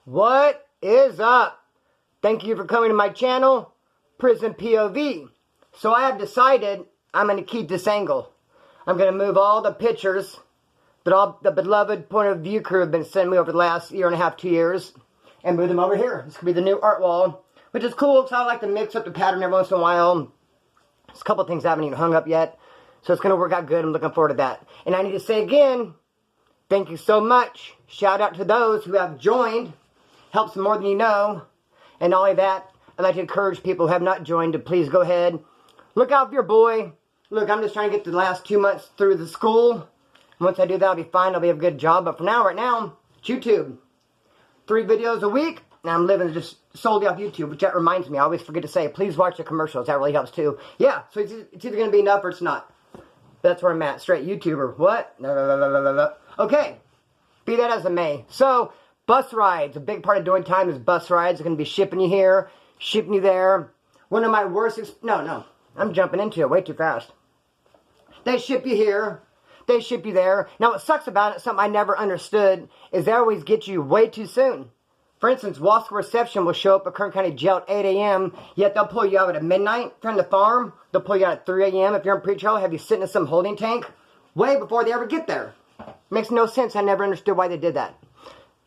What is up? Thank you for coming to my channel, Prison POV. So I have decided I'm going to keep this angle. I'm going to move all the pictures that all the beloved point of view crew have been sending me over the last year and a half, 2 years, and move them over here. This could be the new art wall, which is cool because I like to mix up the pattern every once in a while. There's a couple things I haven't even hung up yet, so it's going to work out good. I'm looking forward to that. And I need to say again, thank you so much. Shout out to those who have joined. Helps more than you know. And not only that, I'd like to encourage people who have not joined to please go ahead. Look out for your boy. Look, I'm just trying to get the last 2 months through the school. Once I do that, I'll be fine. I'll be a good job. But for now, right now, it's YouTube. 3 videos a week. Now I'm living just solely off YouTube, which that reminds me. I always forget to say, please watch the commercials. That really helps too. Yeah, so it's either going to be enough or it's not. That's where I'm at. Straight YouTuber. What? Okay. Be that as it may. So, bus rides. A big part of doing time is bus rides. They're going to be shipping you here, shipping you there. One of my worst... No. I'm jumping into it way too fast. They ship you here. They ship you there. Now, what sucks about it, something I never understood, is they always get you way too soon. For instance, Wasco Reception will show up at Kern County Jail at 8 a.m., yet they'll pull you out at midnight. If you're on the farm, they'll pull you out at 3 a.m. If you're in pretrial, have you sitting in some holding tank way before they ever get there. Makes no sense. I never understood why they did that.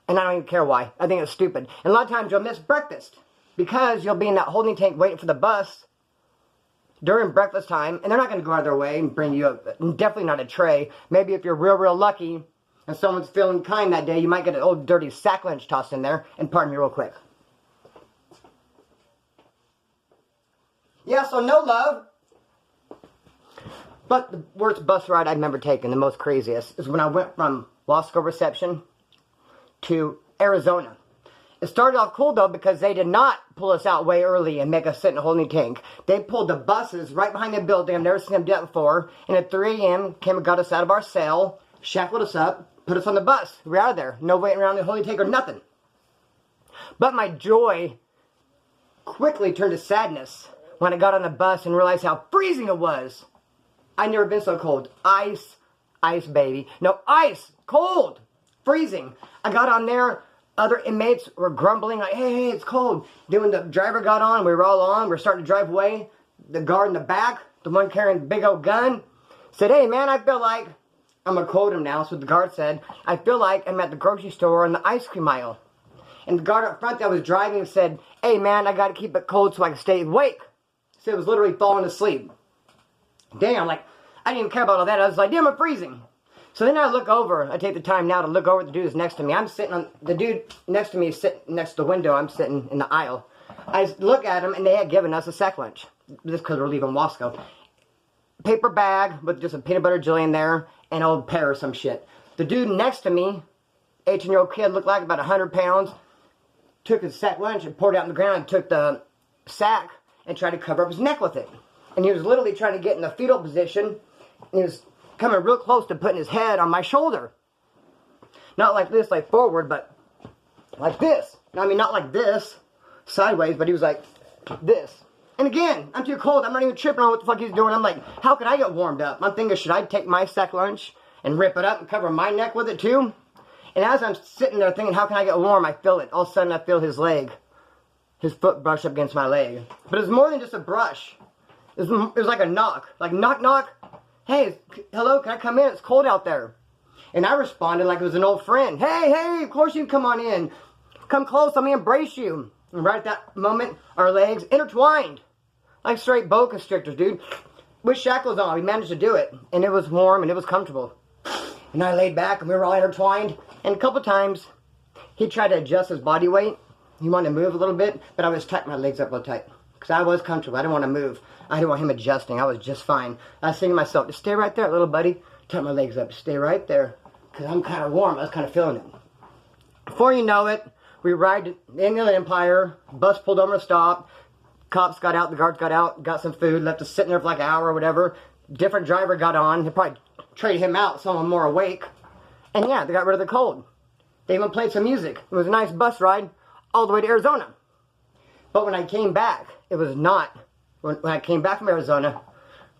And I don't even care why. I think it's stupid. And a lot of times you'll miss breakfast because you'll be in that holding tank waiting for the bus during breakfast time, and they're not going to go out of their way and bring you up. Definitely not a tray. Maybe if you're real lucky and someone's feeling kind that day, you might get an old dirty sack lunch tossed in there. And pardon me real quick. Yeah, so no love. But the worst bus ride I remember taking, the most craziest, is when I went from Wasco Reception to Arizona. It started off cool though because they did not pull us out way early and make us sit in a holding tank. They pulled the buses right behind the building. I've never seen them do that before. And at 3 a.m. came and got us out of our cell, shackled us up, put us on the bus. We're out of there. No waiting around the holding tank or nothing. But my joy quickly turned to sadness when I got on the bus and realized how freezing it was. I've never been so cold. Ice, baby. No, ice, cold, freezing. I got on there. Other inmates were grumbling like, hey, it's cold. Then when the driver got on, we were all on. We're starting to drive away. The guard in the back, the one carrying the big old gun, said, hey, man, I feel like, I'm going to quote him now, so the guard said, I feel like I'm at the grocery store in the ice cream aisle. And the guard up front that was driving said, hey, man, I got to keep it cold so I can stay awake. So it was literally falling asleep. Damn, like, I didn't even care about all that. I was like, damn, I'm freezing. So then I look over. I take the time now to look over at the dude who's next to me. I'm sitting on, the dude next to me is sitting next to the window. I'm sitting in the aisle. I look at him, and they had given us a sack lunch. Just because we're leaving Wasco. Paper bag with just a peanut butter jelly in there, and an old pear or some shit. The dude next to me, 18-year-old kid, looked like about 100 pounds, took his sack lunch and poured it out on the ground and took the sack and tried to cover up his neck with it. And he was literally trying to get in the fetal position, and he was coming real close to putting his head on my shoulder. Not like this, like forward, but like this. I mean, not like this, sideways, but he was like this. And again, I'm too cold. I'm not even tripping on what the fuck he's doing. I'm like, how can I get warmed up? I'm thinking, should I take my sack lunch and rip it up and cover my neck with it too? And as I'm sitting there thinking, how can I get warm? I feel it. All of a sudden, I feel his leg. His foot brush up against my leg. But it was more than just a brush. It was like a knock. Like, knock, knock. Hey, hello, can I come in? It's cold out there. And I responded like it was an old friend. Hey, of course you can come on in. Come close, let me embrace you. And right at that moment, our legs intertwined. Like straight boa constrictors, dude. With shackles on, we managed to do it. And it was warm and it was comfortable. And I laid back and we were all intertwined. And a couple times, he tried to adjust his body weight. He wanted to move a little bit, but I was tightening my legs up real tight. Because I was comfortable. I didn't want to move. I didn't want him adjusting. I was just fine. I was thinking to myself, just stay right there, little buddy. Tighten my legs up. Stay right there. Because I'm kind of warm. I was kind of feeling it. Before you know it, we arrived at the Inland Empire. Bus pulled over to stop. Cops got out. The guards got out. Got some food. Left us sitting there for like an hour or whatever. Different driver got on. They probably traded him out. Someone more awake. And yeah, they got rid of the cold. They even played some music. It was a nice bus ride all the way to Arizona. But when I came back, it was not. When I came back from Arizona,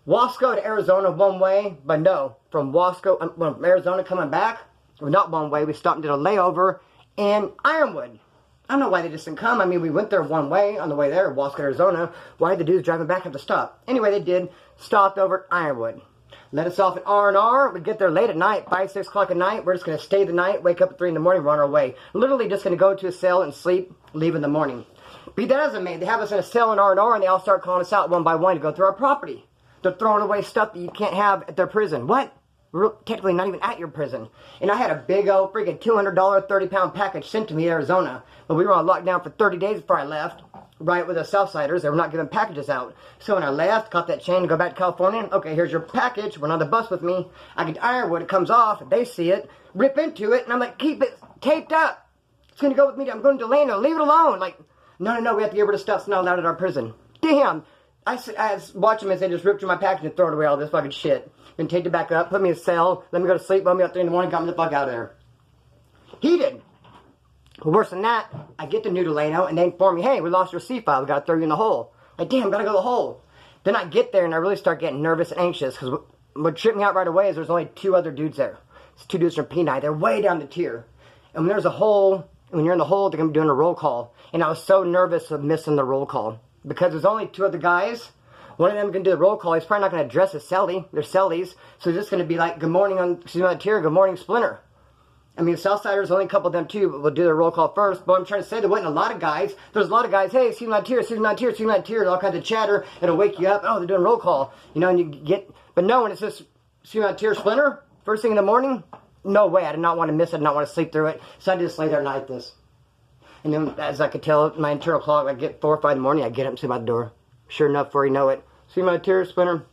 Wasco to Arizona one way, but no, from Arizona coming back, well, not one way, we stopped and did a layover in Ironwood. I don't know why they just didn't come. I mean, we went there one way on the way there, Wasco, Arizona. Why did the dudes driving back have to stop? Anyway, they did. Stopped over at Ironwood. Let us off at R&R. We get there late at night, 5, 6 o'clock at night. We're just going to stay the night, wake up at 3 in the morning, run our way. Literally just going to go to a cell and sleep, leave in the morning. Be that as it may, they have us in a cell in R&R, and they all start calling us out one by one to go through our property. They're throwing away stuff that you can't have at their prison. What? We're technically not even at your prison. And I had a big old freaking $200 30-pound package sent to me in Arizona. But we were on lockdown for 30 days before I left. Right with the Southsiders, they were not giving packages out. So when I left, caught that chain to go back to California. Okay, here's your package. Went on the bus with me. I get to Ironwood. It comes off. They see it. Rip into it. And I'm like, keep it taped up. It's going to go with me. I'm going to Delano. Leave it alone. Like, no. We have to get rid of stuff. It's not allowed at our prison. Damn. I was watching them as they just ripped through my package and throw away all this fucking shit. Then taped it back up. Put me in a cell. Let me go to sleep. Woke me up 3 in the morning. Got me the fuck out of there. Heated. But worse than that, I get to New Delano and they inform me, hey, we lost your C-file. We got to throw you in the hole. Like, damn, gotta go to the hole. Then I get there and I really start getting nervous and anxious because what tripped me out right away is there's only 2 other dudes there. It's 2 dudes from P9. They're way down the tier. And when there's a hole, when you're in the hole, they're going to be doing a roll call. And I was so nervous of missing the roll call because there's only 2 other guys. One of them can do the roll call. He's probably not going to address his cellie. They're cellies. So it's just going to be like, good morning on the tier, good morning, Splinter. I mean, Southsiders, only a couple of them too, but we'll do their roll call first. But I'm trying to say there wasn't a lot of guys. There's a lot of guys, hey, see my tier, all kinds of chatter. It'll wake you up. Oh, they're doing roll call. You know, and you get, but no, when it's just, see my tier, Splinter, first thing in the morning, no way. I did not want to miss it. I did not want to sleep through it. So I just lay there like this. And then, as I could tell, my internal clock, I get 4 or 5 in the morning, I get up and see my door. Sure enough, before you know it, see my tier, Splinter?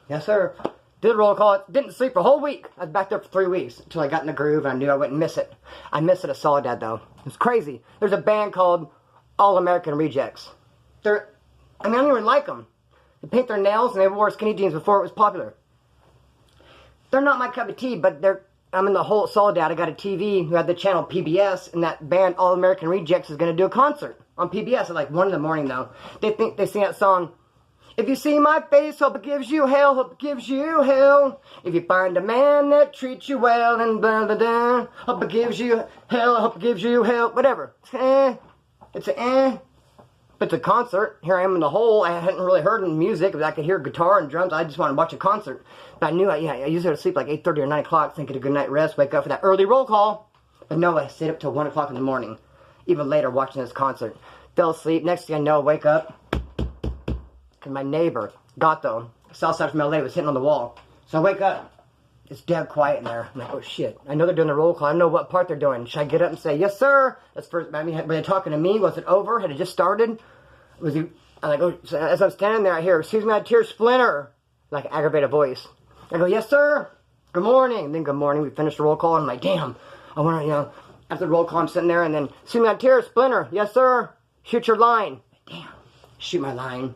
Yes, sir. Did a roll call. Didn't sleep for a whole week. I was back there for 3 weeks until I got in the groove and I knew I wouldn't miss it. I missed it at Soledad though. It's crazy. There's a band called All American Rejects. I don't even like them. They paint their nails and they wore skinny jeans before it was popular. They're not my cup of tea, but I'm in the whole Soledad. I got a TV who had the channel PBS, and that band All American Rejects is going to do a concert on PBS at like 1 in the morning though. They sing that song. If you see my face, hope it gives you hell, hope it gives you hell. If you find a man that treats you well, and blah, blah, blah, hope it gives you hell, hope it gives you hell, whatever. It's a concert. Here I am in the hole. I hadn't really heard any music, but I could hear guitar and drums. I just wanted to watch a concert. But I knew, I usually go to sleep like 8:30 or 9 o'clock, thinking a good night rest, wake up for that early roll call. But no, I stayed up till 1 o'clock in the morning, even later watching this concert. Fell asleep. Next thing I know, I wake up. And my neighbor, Gato, Southside from LA, was hitting on the wall. So I wake up. It's dead quiet in there. I'm like, oh shit. I know they're doing the roll call. I know what part they're doing. Should I get up and say, yes sir? That's first. I mean, were they talking to me? Was it over? Had it just started? Was he? I'm like, oh, so as I'm standing there, I hear, excuse me, I hear Splinter. Like an aggravated voice. I go, yes sir. Good morning. And then good morning. We finished the roll call. And I'm like, damn. I want to, after the roll call, I'm sitting there and then, excuse me, I hear Splinter. Yes sir. Shoot your line. Damn. Shoot my line.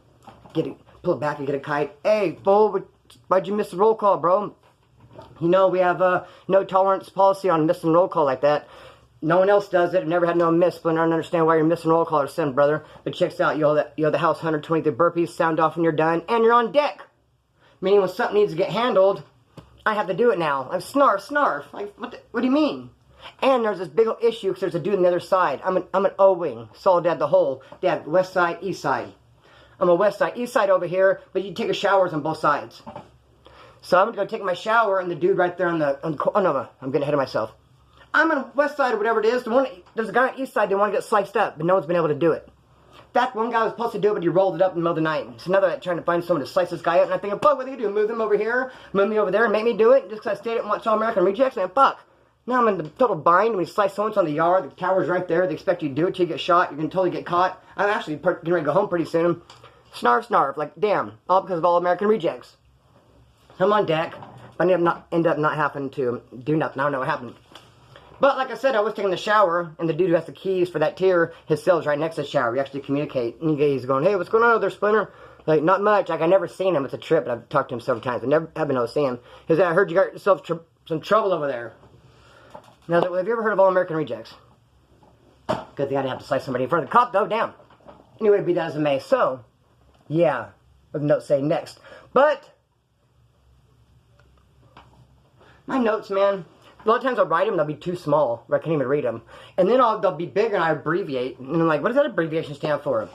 Pull it back and get a kite. Hey, fool, why'd you miss the roll call, bro? You know, we have a no tolerance policy on missing roll call like that. No one else does it. I've never had no miss, but I don't understand why you're missing roll call or sin, brother. But checks out, you owe the house 123 burpees, sound off when you're done, and you're on deck. Meaning when something needs to get handled, I have to do it now. I'm snarf. Like, what do you mean? And there's this big old issue because there's a dude on the other side. I'm an O-wing. Soledad the whole. They have west side, east side. I'm a west side, east side over here, but you take a showers on both sides. So I'm going to go take my shower, and the dude right there on the oh no, I'm getting ahead of myself. I'm on the west side or whatever it is. There's a guy on the east side that want to get sliced up, but no one's been able to do it. In fact, one guy was supposed to do it, but he rolled it up in the middle of the night. So now they're trying to find someone to slice this guy up, and I'm thinking, fuck, what are they going to do? Move him over here, move me over there, and make me do it? Just because I stayed and watched All American Rejects? Man, fuck. Now I'm in the total bind. When you slice someone's on the yard, the tower's right there. They expect you to do it till you get shot. You're going to totally get caught. I'm actually getting ready to go home pretty soon. Snarf, like, damn, all because of All American Rejects. I'm on deck, but I end up not having to do nothing. I don't know what happened. But like I said, I was taking the shower, and the dude who has the keys for that tier, his cell's right next to the shower. We actually communicate. And he's going, hey, what's going on over there, Splinter? Like, not much. Like, I never seen him. It's a trip, but I've talked to him several times. I never have been able to see him. He said, I heard you got yourself some trouble over there. And I was like, well, have you ever heard of All American Rejects? Good thing I didn't have to slice somebody in front of the cop, though. Damn. Anyway, be that as it may. So, yeah, with notes say next. But my notes, man, A lot of times I'll write them, they'll be too small, where I can't even read them. And then they'll be bigger and I abbreviate. And I'm like, what does that abbreviation stand for?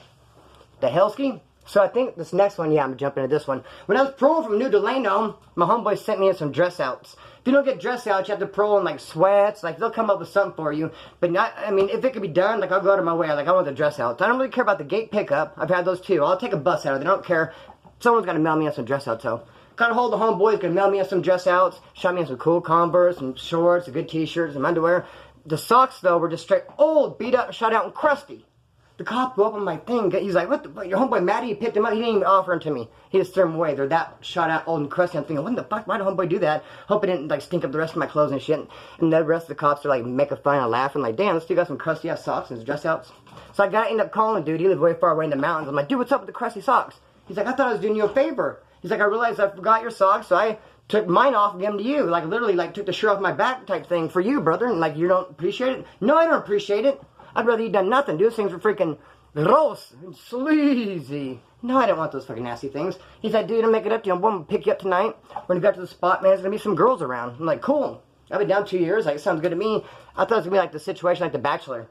The Hellski? So I think this next one, yeah, I'm jumping into this one. When I was paroling from New Delano, my homeboy sent me in some dress outs. If you don't get dress outs, you have to parole in like sweats. Like they'll come up with something for you. But not, I mean, if it could be done, like I'll go out of my way. Like I want the dress outs. I don't really care about the gate pickup. I've had those too. I'll take a bus out of it. I don't care. Someone's got to mail me in some dress outs, so. Got a hold of the homeboys, gonna mail me in some dress outs, shot me in some cool Converse, some shorts, some good t-shirts, some underwear. The socks, though, were just straight old, beat up, shot out, and crusty. The cop go up on my thing. He's like, what the, your homeboy Matty, he picked him up. He didn't even offer them to me. He just threw them away. They're that shot out, old and crusty. I'm thinking, what the fuck? Why did homeboy do that? Hope it didn't, like, stink up the rest of my clothes and shit. And the rest of the cops are, like, making fun and laughing. Like, damn, this dude got some crusty-ass socks and his dress outs. So I gotta end up calling dude. He lived way far away in the mountains. I'm like, dude, what's up with the crusty socks? He's like, I thought I was doing you a favor. He's like, I realized I forgot your socks, so I took mine off and gave them to you. Like, literally, like, took the shirt off my back type thing for you, brother. And, like, you don't appreciate it? No, I don't appreciate it. I'd rather you done nothing. Those things were freaking gross and sleazy. No, I don't want those fucking nasty things. He's like, dude, I'll make it up to you. I'm going to pick you up tonight. When we got to the spot, man, there's going to be some girls around. I'm like, cool. I've been down 2 years. Like, it sounds good to me. I thought it was going to be like the situation like The Bachelor.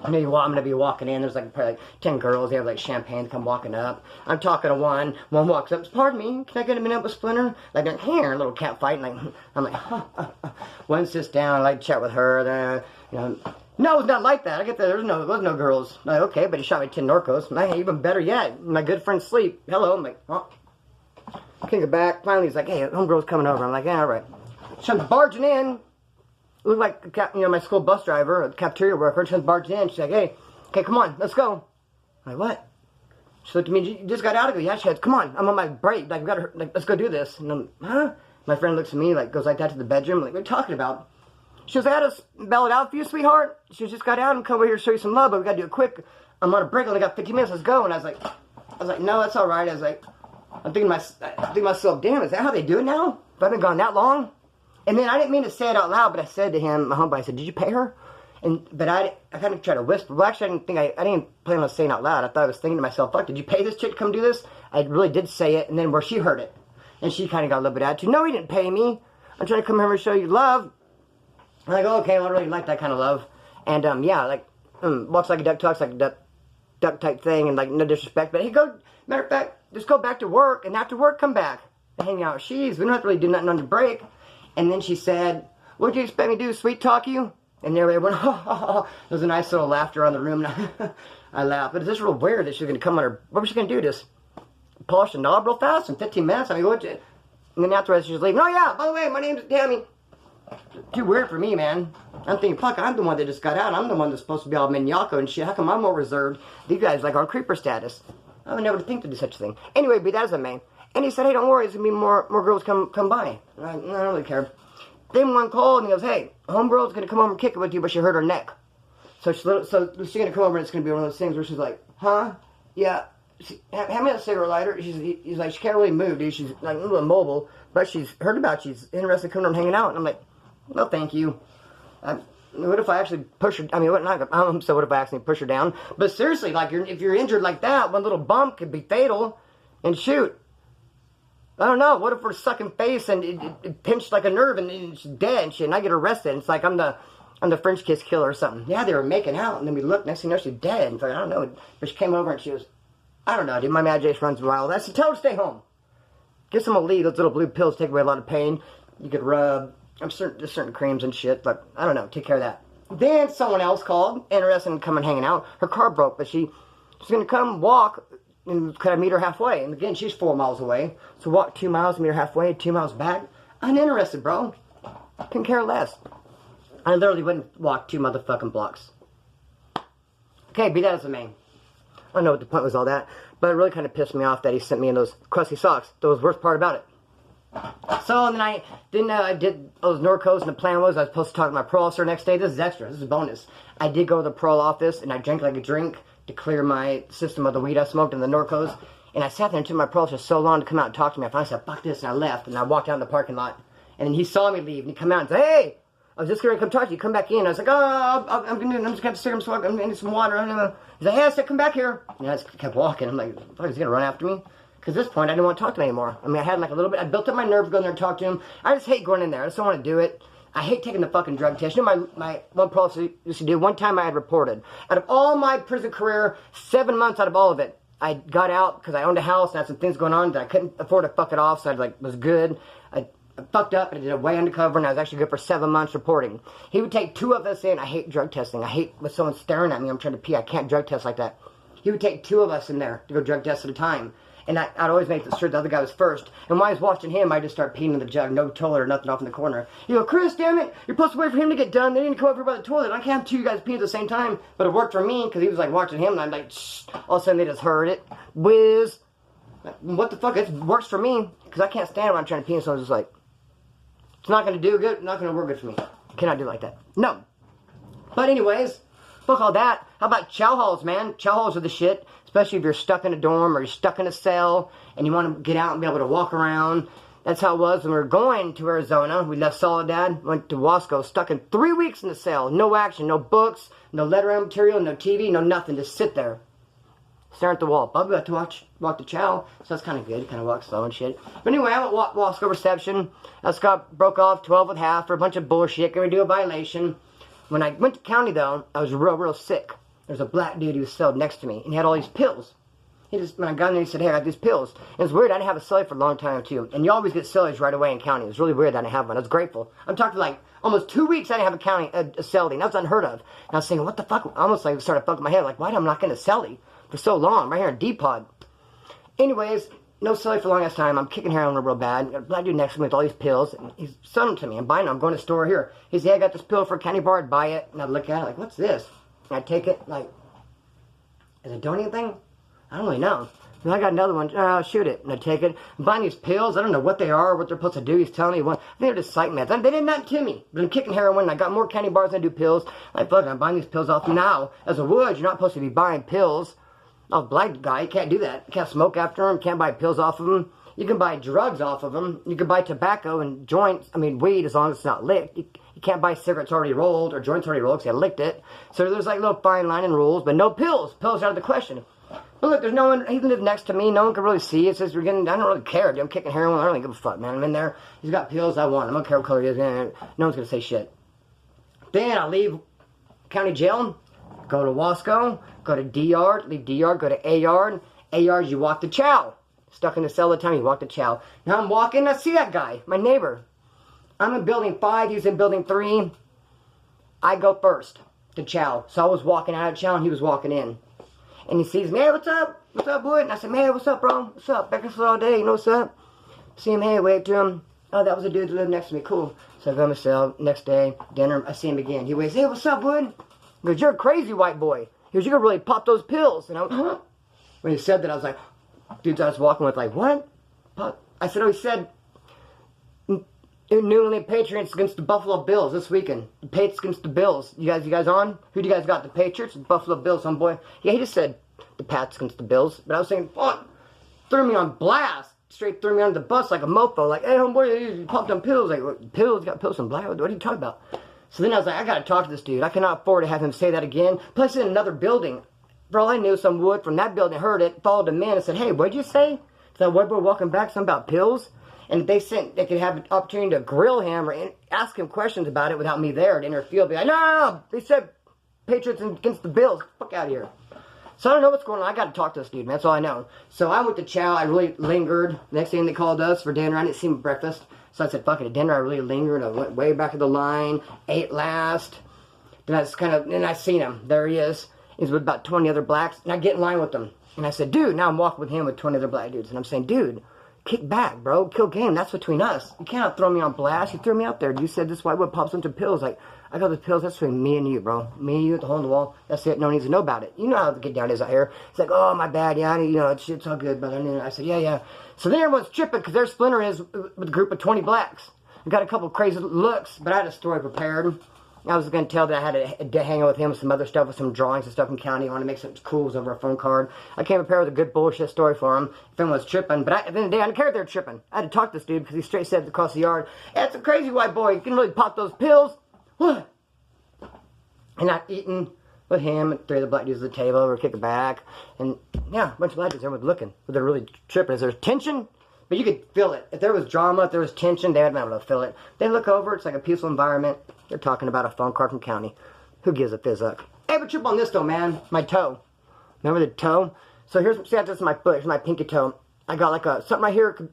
I'm going to be walking in. There's like probably like 10 girls. They have like champagne come walking up. I'm talking to one. One walks up. Pardon me. Can I get a minute with Splinter? Like they're here, a little cat fight. Like I'm like, one sits down. I like chat with her. Then you know, no, it's not like that. I get that. There was no girls. I'm like, okay, but he shot me 10 Norcos. I'm like, even better yet, my good friend Sleep. Hello. I'm like, oh. Can't go back. Finally, he's like, hey, homegirl's coming over. I'm like, yeah, all right. So I'm barging in. Looked like, my school bus driver, a cafeteria worker. She comes barging in. She's like, hey, okay, come on, let's go. I'm like, what? She looked at me, you just got out of it. Yeah, she goes, come on, I'm on my break. Like, let's go do this. And I'm, huh? My friend looks at me, like, goes like that to the bedroom. Like, what are you talking about? She goes, I had to spell it out for you, sweetheart. She just got out and come over here to show you some love, but we got to do it quick. I'm on a break, I only got 15 minutes, let's go. And I was like, no, that's all right. I was like, I'm thinking to myself, damn, is that how they do it now? If I've been gone that long? And then I didn't mean to say it out loud, but I said to him, my homeboy, I said, did you pay her? But I kind of tried to whisper. Well, actually, I didn't plan on saying it out loud. I thought I was thinking to myself, fuck, did you pay this chick to come do this? I really did say it, and then where she heard it. And she kind of got a little bit of attitude. No, he didn't pay me. I'm trying to come here and show you love. I'm like, oh, okay, well, I don't really like that kind of love. And, yeah, like, walks like a duck, talks like a duck type thing, and, like, no disrespect. But he go, matter of fact, just go back to work, and after work, come back and hang out. We don't have to really do nothing on the break. And then she said, what do you expect me to do, sweet talk you? And there we went, ha, ha, ha. There was a nice little laughter around the room. I laughed. But it's just real weird that she was going to come on her, what was she going to do, just polish the knob real fast in 15 minutes? I mean, what? And then afterwards she was leaving. Oh, yeah, by the way, my name's Tammy. Too weird for me, man. I'm thinking, fuck, I'm the one that just got out. I'm the one that's supposed to be all maniaco and shit. How come I'm more reserved? These guys, like, on creeper status. I would never think to do such a thing. Anyway, but that was a man. And he said, hey, don't worry, there's going to be more girls come by. I don't really care. Then one called and he goes, hey, homegirl's going to come over and kick it with you, but she hurt her neck. So she's going to come over and it's going to be one of those things where she's like, huh? Yeah. Hand me a cigarette lighter. He's like, she can't really move, dude. She's like a little immobile, but she's heard about she's interested in coming over and hanging out. And I'm like, no, thank you. What if I actually push her? I mean, what if I actually push her down? But seriously, like, if you're injured like that, one little bump could be fatal. And shoot. I don't know. What if we're sucking face and it pinched like a nerve and she's dead and shit and I get arrested and it's like I'm the French kiss killer or something. Yeah, they were making out and then we look, next thing you know, she's dead. And it's like, I don't know. But she came over and she was, I don't know, dude. My imagination runs wild. I said, tell her to stay home. Get some Elite. Those little blue pills take away a lot of pain. You could rub. There's certain creams and shit, but I don't know. Take care of that. Then someone else called, interested in coming hanging out. Her car broke, but she's going to come walk. And could I meet her halfway? And again, she's 4 miles away. So walk 2 miles, meet her halfway, 2 miles back. Uninterested, bro. Couldn't care less. I literally wouldn't walk 2 motherfucking blocks. Okay, be that as it may. I don't know what the point was all that. But it really kind of pissed me off that he sent me in those crusty socks. That was the worst part about it. So then I did those Norcos, and the plan was I was supposed to talk to my parole officer next day. This is extra. This is a bonus. I did go to the parole office, and I drank like a drink to clear my system of the weed I smoked and the Norcos. And I sat there and took my parole officer so long to come out and talk to me. I finally said, fuck this, and I left. And I walked out in the parking lot. And then he saw me leave, and he come out and said, hey, I was just going to come talk to you. Come back in. I was like, oh, I'm just going to have to stick him some water. I'm going to need some water. He's like, hey, I said, come back here. And I just kept walking. I'm like, fuck, he's going to run after me? Because at this point, I didn't want to talk to him anymore. I mean, I had like a little bit, I built up my nerve going there and talk to him. I just hate going in there. I just don't want to do it. I hate taking the fucking drug test. You know my one parole used to do? One time I had reported. Out of all my prison career, 7 months out of all of it, I got out because I owned a house and had some things going on that I couldn't afford to fuck it off, so I was good. I fucked up and I did it way undercover, and I was actually good for 7 months reporting. He would take 2 of us in. I hate drug testing. I hate when someone's staring at me. I'm trying to pee. I can't drug test like that. He would take 2 of us in there to go drug test at a time. And I'd always make sure the other guy was first. And while I was watching him, I'd just start peeing in the jug. No toilet or nothing off in the corner. You go, Kris, damn it. You're supposed to wait for him to get done. They didn't come over by the toilet. I can't have 2 guys peeing at the same time. But it worked for me because he was like watching him. And I'm like, shh. All of a sudden they just heard it. Whiz. What the fuck? It works for me. Because I can't stand when I'm trying to pee. And so I was just like, it's not going to do good. Not going to work good for me. Cannot do it like that. No. But anyways, fuck all that. How about chow halls, man? Chow halls are the shit. Especially if you're stuck in a dorm or you're stuck in a cell and you want to get out and be able to walk around. That's how it was when we were going to Arizona. We left Soledad, went to Wasco, stuck in 3 weeks in the cell. No action, no books, no letter material, no TV, no nothing. Just sit there, stare at the wall. Bubby got to walk the chow, so that's kind of good. Kind of walk slow and shit. But anyway, I went Wasco reception. I broke off 12 with half for a bunch of bullshit. Going to do a violation. When I went to county, though, I was real sick. There's a black dude who was celled next to me, and he had all these pills. When I got in there, he said, hey, I got these pills. And it's weird, I didn't have a cellie for a long time, too. And you always get cellies right away in county. It was really weird that I didn't have one. I was grateful. I'm talking like almost 2 weeks I didn't have a cellie, and that was unheard of. And I was thinking, what the fuck? I almost like started fucking my head, like, why am I not getting a cellie for so long? Right here in D-Pod. Anyways, no cellie for the longest time. I'm kicking heroin real bad. Got a black dude next to me with all these pills. And he's selling them to me. I'm buying them. I'm going to the store here. He said, hey, I got this pill for a county bar. I'd buy it. And I'd look at it like, what's this? And I'd take it like, is it doing anything? I don't really know. And I got another one. I'll shoot it. And I take it. I'm buying these pills. I don't know what they are, what they're supposed to do. He's telling me one. I think they're just psych meds. They did nothing to me. But I'm kicking heroin. And I got more candy bars than I do pills. Like, fuck, I'm buying these pills off now. As a wood, you're not supposed to be buying pills. I'm a blind guy. You can't do that. You can't smoke after them. You can't buy pills off of them. You can buy drugs off of them. You can buy tobacco and joints. I mean, weed, as long as it's not licked. You can't buy cigarettes already rolled or joints already rolled because you licked it. So there's like little fine line and rules, but no pills. Pills are out of the question. But look, there's no one. He lived next to me. No one can really see. It says we're getting. I don't really care. Dude. I'm kicking heroin. I don't really give a fuck, man. I'm in there. He's got pills. I want. I don't care what color he is. No one's gonna say shit. Then I leave county jail. Go to Wasco. Go to D yard. Leave D yard. Go to A yard. A yard. You walk to Chow. Stuck in the cell all the time. You walk to Chow. Now I'm walking. I see that guy. My neighbor. I'm in building 5, he's in building 3. I go first to Chow. So I was walking out of Chow and he was walking in. And he sees me, hey, what's up? What's up, boy? And I said, man, what's up, bro? What's up? Bakersfield all day, you know what's up? See him, hey, wave to him. Oh, that was a dude that lived next to me, cool. So I go to my cell, next day, dinner, I see him again. He waves, hey, what's up, bud? He goes, you're a crazy white boy. He goes, you're gonna really pop those pills. And I went, huh? When he said that, I was like, dudes I was walking with, like, what? I said, oh, he said, New England Patriots against the Buffalo Bills this weekend. The Patriots against the Bills. You guys on? Who do you guys got? The Patriots? The Buffalo Bills, homeboy? Yeah, he just said the Pats against the Bills. But I was saying, fuck. Threw me on blast. Straight threw me under the bus like a mofo. Like, hey, homeboy, you popped on pills. Like, what, pills? You got pills on black? What are you talking about? So then I was like, I gotta talk to this dude. I cannot afford to have him say that again. Plus, in another building. For all I knew, some wood from that building heard it, followed him in and said, hey, what'd you say? That white boy walking back, something about pills? And they could have an opportunity to grill him or ask him questions about it without me there to interfere. Be like, no, they said Patriots against the Bills. Fuck out of here. So I don't know what's going on. I got to talk to this dude, man. That's all I know. So I went to Chow. I really lingered. Next thing they called us for dinner. I didn't see him breakfast. So I said, fuck it, at dinner I really lingered. I went way back of the line, ate last. Then I seen him. There he is. He's with about 20 other blacks. And I get in line with them. And I said, dude, now I'm walking with him with 20 other black dudes. And I'm saying, dude, kick back, bro. Kill game. That's between us. You cannot throw me on blast. You threw me out there. You said this white boy pops into pills. Like, I got the pills. That's between me and you, bro. Me and you at the hole in the wall. That's it. No one needs to know about it. You know how the get down is out here. It's like, oh, my bad. Yeah, it's all good. But I said, yeah. So then everyone's tripping because their Splinter is with a group of 20 blacks. I got a couple of crazy looks, but I had a story prepared. I was going to tell that I had to hang out with him with some other stuff, with some drawings and stuff from county. I want to make something cool over a phone card. I came prepared with a good bullshit story for him. If anyone was tripping, but at the end of the day, I didn't care if they were tripping. I had to talk to this dude because he straight said across the yard, "That's a crazy white boy. You can really pop those pills." What? And I'm eating with him and 3 of the black dudes at the table. We're kicking back, and yeah, a bunch of black dudes. Everyone's looking, but they're really tripping. Is there tension? But you could feel it. If there was drama, if there was tension, they would be able to feel it. They look over, it's like a peaceful environment. They're talking about a phone call from county. Who gives a fizz-up? Hey, but trip on this though, man. My toe. Remember the toe? So here's, see, this is my foot. Here's my pinky toe. I got like something right here.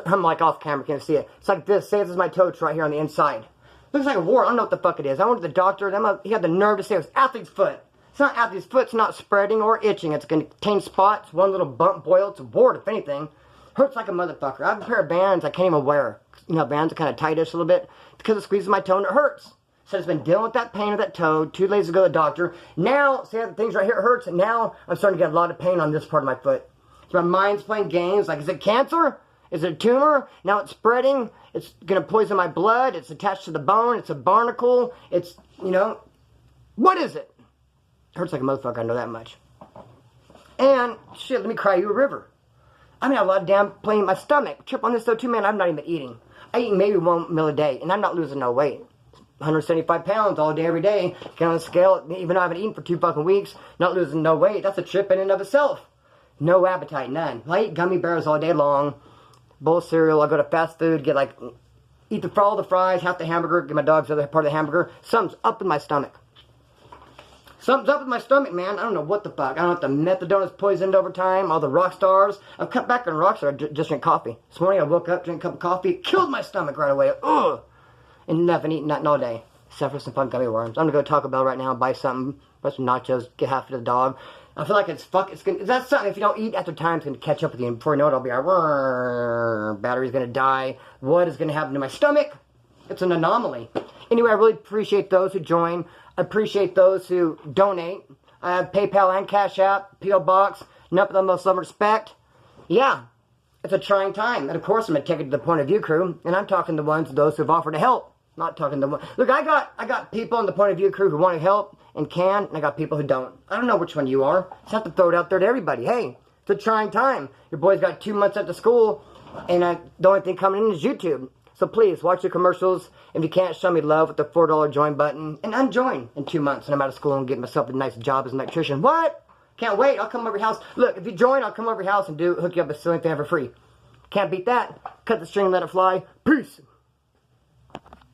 I'm like off camera, can't see it. It's like this. Say this is my toe. It's right here on the inside. Looks like a wart. I don't know what the fuck it is. I went to the doctor. He had the nerve to say it was athlete's foot. It's not athlete's foot. It's not spreading or itching. It's going to contain spots. One little bump boil. It's a wart, if anything. Hurts like a motherfucker. I have a pair of bands I can't even wear. You know, bands are kind of tightish a little bit. Because it squeezes my toe and it hurts. So it's been dealing with that pain of that toe. 2 days ago, the doctor. Now, see how the things right here hurts? And now I'm starting to get a lot of pain on this part of my foot. So my mind's playing games. Like, is it cancer? Is it a tumor? Now it's spreading. It's going to poison my blood. It's attached to the bone. It's a barnacle. It's, you know, what is it? It hurts like a motherfucker. I know that much. And, shit, let me cry you a river. I mean, I have a lot of damn pain in my stomach. Trip on this though, too, man. I'm not even eating. I eat maybe 1 meal a day, and I'm not losing no weight. 175 pounds all day, every day. Get on the scale, even though I haven't eaten for 2 fucking weeks, not losing no weight. That's a trip in and of itself. No appetite, none. I eat gummy bears all day long. Bowl of cereal. I go to fast food, get like, eat all the fries, half the hamburger, get my dog's other part of the hamburger. Something's up in my stomach. Something's up in my stomach, man. I don't know what the fuck. I don't know if the methadone is poisoned over time. All the rock stars. I've cut back on rock stars. Just drink coffee. This morning I woke up, drank a cup of coffee. Killed my stomach right away. Ugh. And nothing, eating nothing all day. Except for some fun gummy worms. I'm gonna go to Taco Bell right now, buy something. Buy some nachos. Get half of the dog. I feel like that's something, if you don't eat after time, it's gonna catch up with you. And before you know it, I'll be like, battery's gonna die. What is gonna happen to my stomach? It's an anomaly. Anyway, I really appreciate those who join. I appreciate those who donate. I have PayPal and Cash App, P.O. Box, nothing but the most love and respect. Yeah, it's a trying time. And of course, I'm going to take it to the point of view crew. And I'm talking to those who've offered to help. Not talking to look, I got people in the point of view crew who want to help and can, and I got people who don't. I don't know which one you are. Just have to throw it out there to everybody. Hey, it's a trying time. Your boy's got 2 months after school, and the only thing coming in is YouTube. So please, watch the commercials. If you can't, show me love with the $4 join button. And unjoin in 2 months. And I'm out of school and get myself a nice job as an electrician. What? Can't wait. I'll come over your house. Look, if you join, I'll come over your house and hook you up a ceiling fan for free. Can't beat that. Cut the string and let it fly. Peace.